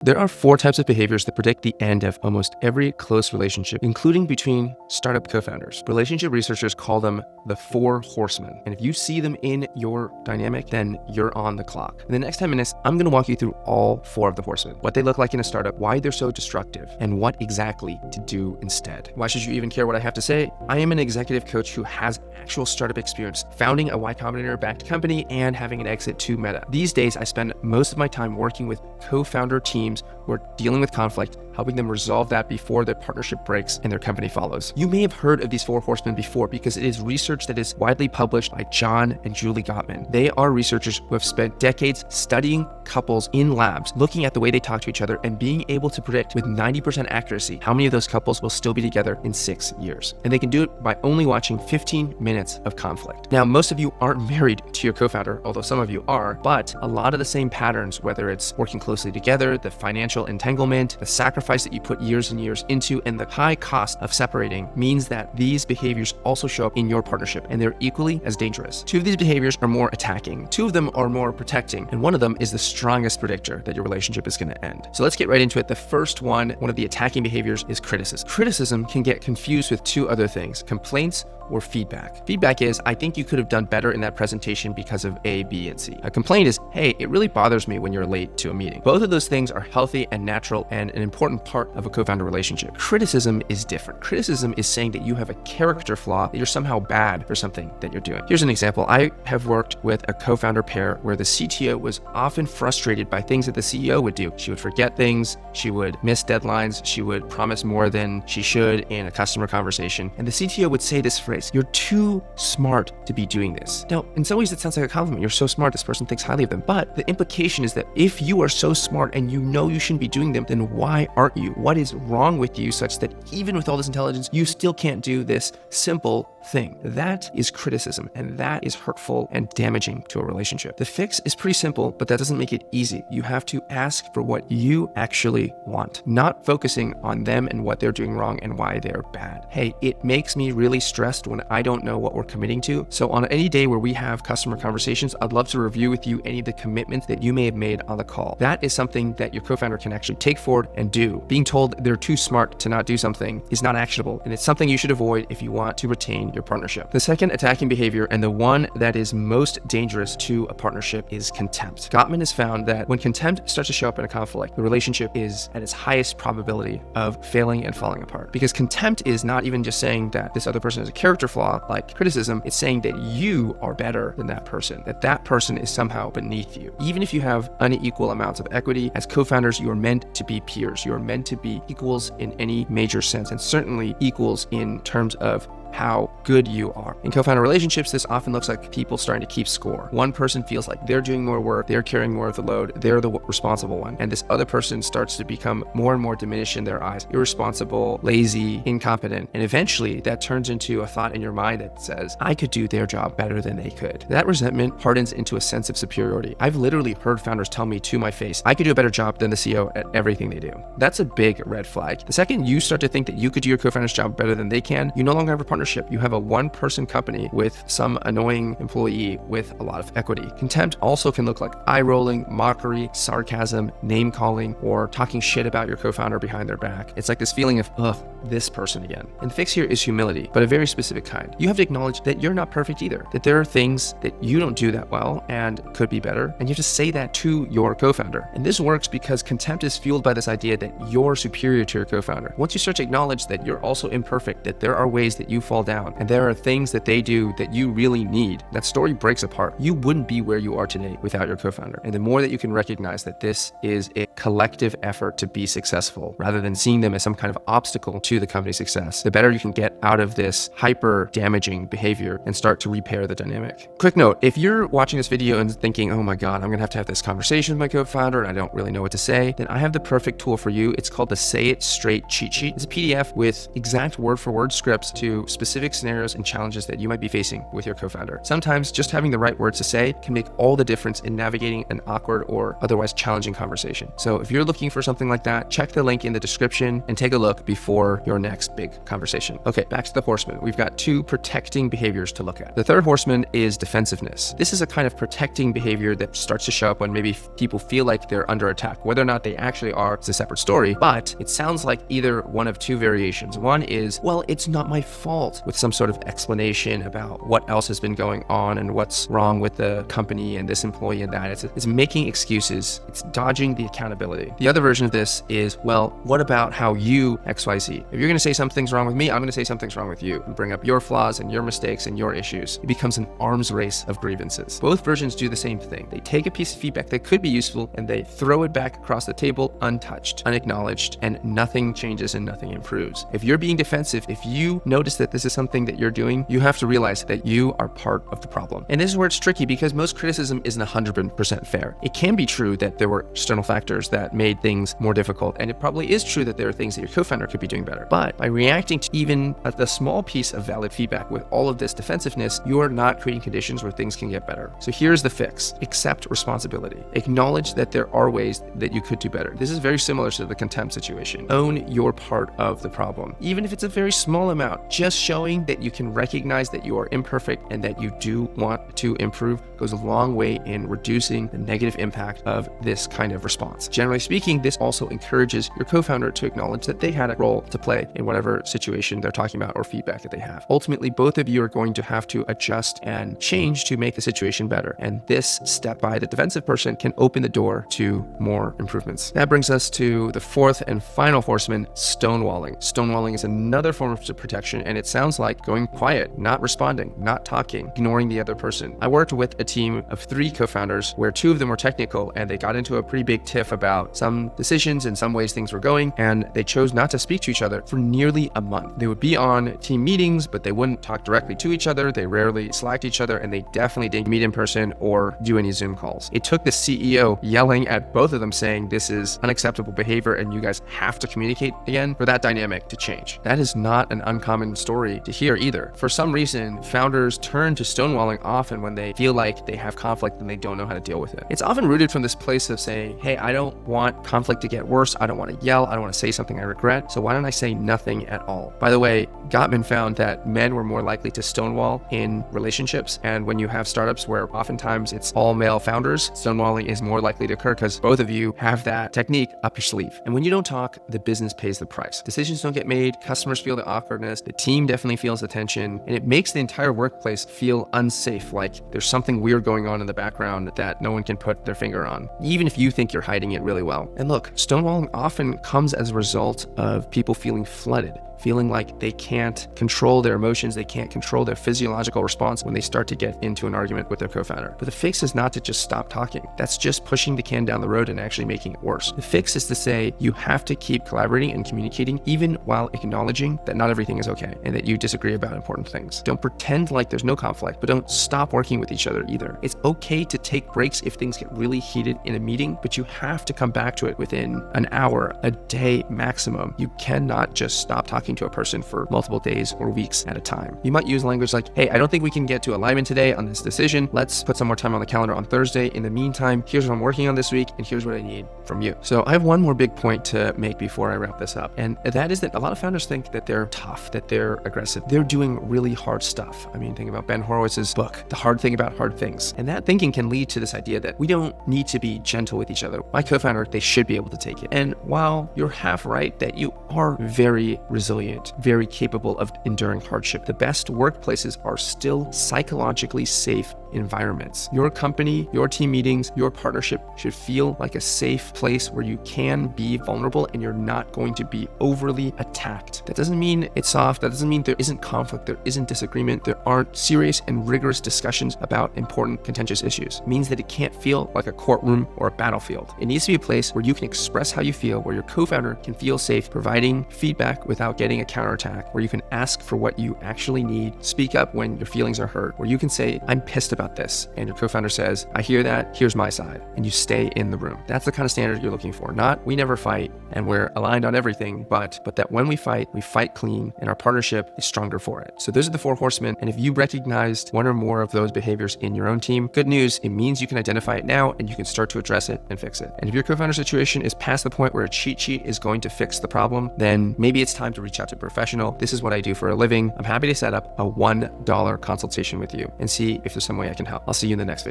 There are 4 types of behaviors that predict the end of almost every close relationship, including between startup co-founders. Relationship researchers call them the 4 Horsemen. And if you see them in your dynamic, then you're on the clock. In the next 10 minutes, I'm going to walk you through all 4 of the Horsemen, what they look like in a startup, why they're so destructive, and what exactly to do instead. Why should you even care what I have to say? I am an executive coach who has actual startup experience, founding a Y Combinator-backed company and having an exit to Meta. These days, I spend most of my time working with co-founder teams who are dealing with conflict, helping them resolve that before their partnership breaks and their company follows. You may have heard of these 4 Horsemen before because it is research that is widely published by John and Julie Gottman. They are researchers who have spent decades studying couples in labs, looking at the way they talk to each other and being able to predict with 90% accuracy how many of those couples will still be together in 6 years. And they can do it by only watching 15 minutes of conflict. Now, most of you aren't married to your co-founder, although some of you are, but a lot of the same patterns, whether it's working closely together, the financial entanglement, the sacrifice that you put years and years into, and the high cost of separating means that these behaviors also show up in your partnership, and they're equally as dangerous. 2 of these behaviors are more attacking, 2 of them are more protecting, and one of them is the strongest predictor that your relationship is going to end. So let's get right into it. The first one of the attacking behaviors is criticism. Criticism can get confused with 2 other things: complaints or feedback. Feedback is, I think you could have done better in that presentation because of A, B, and C. A complaint is, hey, it really bothers me when you're late to a meeting. Both of those things are healthy and natural and an important part of a co-founder relationship. Criticism is different. Criticism is saying that you have a character flaw, that you're somehow bad for something that you're doing. Here's an example. I have worked with a co-founder pair where the CTO was often frustrated by things that the CEO would do. She would forget things, she would miss deadlines, she would promise more than she should in a customer conversation. And the CTO would say this phrase, "You're too smart to be doing this." Now, in some ways it sounds like a compliment. You're so smart, this person thinks highly of them. But the implication is that if you are so smart and you know you shouldn't be doing them, then why aren't you? What is wrong with you such that even with all this intelligence, you still can't do this simple thing? That is criticism, and that is hurtful and damaging to a relationship. The fix is pretty simple, but that doesn't make it easy. You have to ask for what you actually want, not focusing on them and what they're doing wrong and why they're bad. Hey, it makes me really stressed when I don't know what we're committing to. So on any day where we have customer conversations, I'd love to review with you any of the commitments that you may have made on the call. That is something that your co-founder can actually take forward and do. Being told they're too smart to not do something is not actionable, and it's something you should avoid if you want to retain your partnership. The second attacking behavior, and the one that is most dangerous to a partnership, is contempt. Gottman has found that when contempt starts to show up in a conflict, the relationship is at its highest probability of failing and falling apart. Because contempt is not even just saying that this other person has a character flaw like criticism, it's saying that you are better than that person, that that person is somehow beneath you. Even if you have unequal amounts of equity, as co-founders, you are meant to be peers. You are meant to be equals in any major sense, and certainly equals in terms of how good you are. In co-founder relationships, this often looks like people starting to keep score. One person feels like they're doing more work, they're carrying more of the load, they're the responsible one. And this other person starts to become more and more diminished in their eyes, irresponsible, lazy, incompetent. And eventually that turns into a thought in your mind that says, I could do their job better than they could. That resentment hardens into a sense of superiority. I've literally heard founders tell me to my face, I could do a better job than the CEO at everything they do. That's a big red flag. The second you start to think that you could do your co-founder's job better than they can, you no longer have a partnership. You have a one-person company with some annoying employee with a lot of equity. Contempt also can look like eye-rolling, mockery, sarcasm, name-calling, or talking shit about your co-founder behind their back. It's like this feeling of, ugh, this person again. And the fix here is humility, but a very specific kind. You have to acknowledge that you're not perfect either, that there are things that you don't do that well and could be better, and you have to say that to your co-founder. And this works because contempt is fueled by this idea that you're superior to your co-founder. Once you start to acknowledge that you're also imperfect, that there are ways that you fall down, and there are things that they do that you really need, that story breaks apart. You wouldn't be where you are today without your co-founder. And the more that you can recognize that this is a collective effort to be successful, rather than seeing them as some kind of obstacle to the company's success, the better you can get out of this hyper damaging behavior and start to repair the dynamic. Quick note, if you're watching this video and thinking, oh my God, I'm gonna have to have this conversation with my co-founder and I don't really know what to say, then I have the perfect tool for you. It's called the Say It Straight cheat sheet. It's a PDF with exact word for word scripts to specific scenarios and challenges that you might be facing with your co-founder. Sometimes just having the right words to say can make all the difference in navigating an awkward or otherwise challenging conversation. So if you're looking for something like that, check the link in the description and take a look before your next big conversation. Okay, back to the horsemen. We've got 2 protecting behaviors to look at. The third horseman is defensiveness. This is a kind of protecting behavior that starts to show up when maybe people feel like they're under attack. Whether or not they actually are is a separate story, but it sounds like either one of 2 variations. One is, well, it's not my fault, with some sort of explanation about what else has been going on and what's wrong with the company and this employee and that. It's making excuses. It's dodging the accountability. The other version of this is, well, what about how you XYZ? If you're going to say something's wrong with me, I'm going to say something's wrong with you and bring up your flaws and your mistakes and your issues. It becomes an arms race of grievances. Both versions do the same thing. They take a piece of feedback that could be useful and they throw it back across the table untouched, unacknowledged, and nothing changes and nothing improves. If you're being defensive, if you notice that this is something that you're doing, you have to realize that you are part of the problem. And this is where it's tricky because most criticism isn't 100% fair. It can be true that there were external factors that made things more difficult, and it probably is true that there are things that your co-founder could be doing better. But by reacting to even a small piece of valid feedback with all of this defensiveness, you are not creating conditions where things can get better. So here's the fix. Accept responsibility. Acknowledge that there are ways that you could do better. This is very similar to the contempt situation. Own your part of the problem. Even if it's a very small amount, just showing that you can recognize that you are imperfect and that you do want to improve goes a long way in reducing the negative impact of this kind of response. Generally speaking, this also encourages your co-founder to acknowledge that they had a role to play in whatever situation they're talking about or feedback that they have. Ultimately, both of you are going to have to adjust and change to make the situation better. And this step by the defensive person can open the door to more improvements. That brings us to the 4th and final horseman, stonewalling. Stonewalling is another form of protection, and it sounds like going quiet, not responding, not talking, ignoring the other person. I worked with a team of 3 co-founders where 2 of them were technical, and they got into a pretty big tiff about some decisions and some ways things were going, and they chose not to speak to each other for nearly a month. They would be on team meetings, but they wouldn't talk directly to each other. They rarely slacked each other, and they definitely didn't meet in person or do any Zoom calls. It took the CEO yelling at both of them saying, this is unacceptable behavior and you guys have to communicate again, for that dynamic to change. That is not an uncommon story to hear either. For some reason, founders turn to stonewalling often when they feel like they have conflict and they don't know how to deal with it. It's often rooted from this place of saying, hey, I don't want conflict to get worse. I don't want to yell. I don't want to say something I regret. So why don't I say nothing at all? By the way, Gottman found that men were more likely to stonewall in relationships. And when you have startups where oftentimes it's all male founders, stonewalling is more likely to occur because both of you have that technique up your sleeve. And when you don't talk, the business pays the price. Decisions don't get made, customers feel the awkwardness, the team definitely feels the tension, and it makes the entire workplace feel unsafe, like there's something weird going on in the background that no one can put their finger on, even if you think you're hiding it really well. And look, stonewalling often comes as a result of people feeling flooded, feeling like they can't control their emotions, they can't control their physiological response when they start to get into an argument with their co-founder. But the fix is not to just stop talking. That's just pushing the can down the road and actually making it worse. The fix is to say you have to keep collaborating and communicating even while acknowledging that not everything is okay and that you disagree about important things. Don't pretend like there's no conflict, but don't stop working with each other either. It's okay to take breaks if things get really heated in a meeting, but you have to come back to it within an hour, a day maximum. You cannot just stop talking to a person for multiple days or weeks at a time. You might use language like, hey, I don't think we can get to alignment today on this decision. Let's put some more time on the calendar on Thursday. In the meantime, here's what I'm working on this week, and here's what I need from you. So I have one more big point to make before I wrap this up, and that is that a lot of founders think that they're tough, that they're aggressive. They're doing really hard stuff. I mean, think about Ben Horowitz's book, The Hard Thing About Hard Things. And that thinking can lead to this idea that we don't need to be gentle with each other. My co-founder, they should be able to take it. And while you're half right that you are very resilient, very capable of enduring hardship, the best workplaces are still psychologically safe environments. Your company, your team meetings, your partnership should feel like a safe place where you can be vulnerable and you're not going to be overly attacked. That doesn't mean it's soft. That doesn't mean there isn't conflict, there isn't disagreement, there aren't serious and rigorous discussions about important contentious issues. It means that it can't feel like a courtroom or a battlefield. It needs to be a place where you can express how you feel, where your co-founder can feel safe providing feedback without getting getting a counterattack, where you can ask for what you actually need, speak up when your feelings are hurt, where you can say, I'm pissed about this. And your co-founder says, I hear that, here's my side. And you stay in the room. That's the kind of standard you're looking for. Not, we never fight and we're aligned on everything, but that when we fight clean and our partnership is stronger for it. So those are the 4 horsemen. And if you recognized one or more of those behaviors in your own team, good news, it means you can identify it now and you can start to address it and fix it. And if your co-founder situation is past the point where a cheat sheet is going to fix the problem, then maybe it's time to reach out to a professional. This is what I do for a living. I'm happy to set up a $1 consultation with you and see if there's some way I can help. I'll see you in the next video.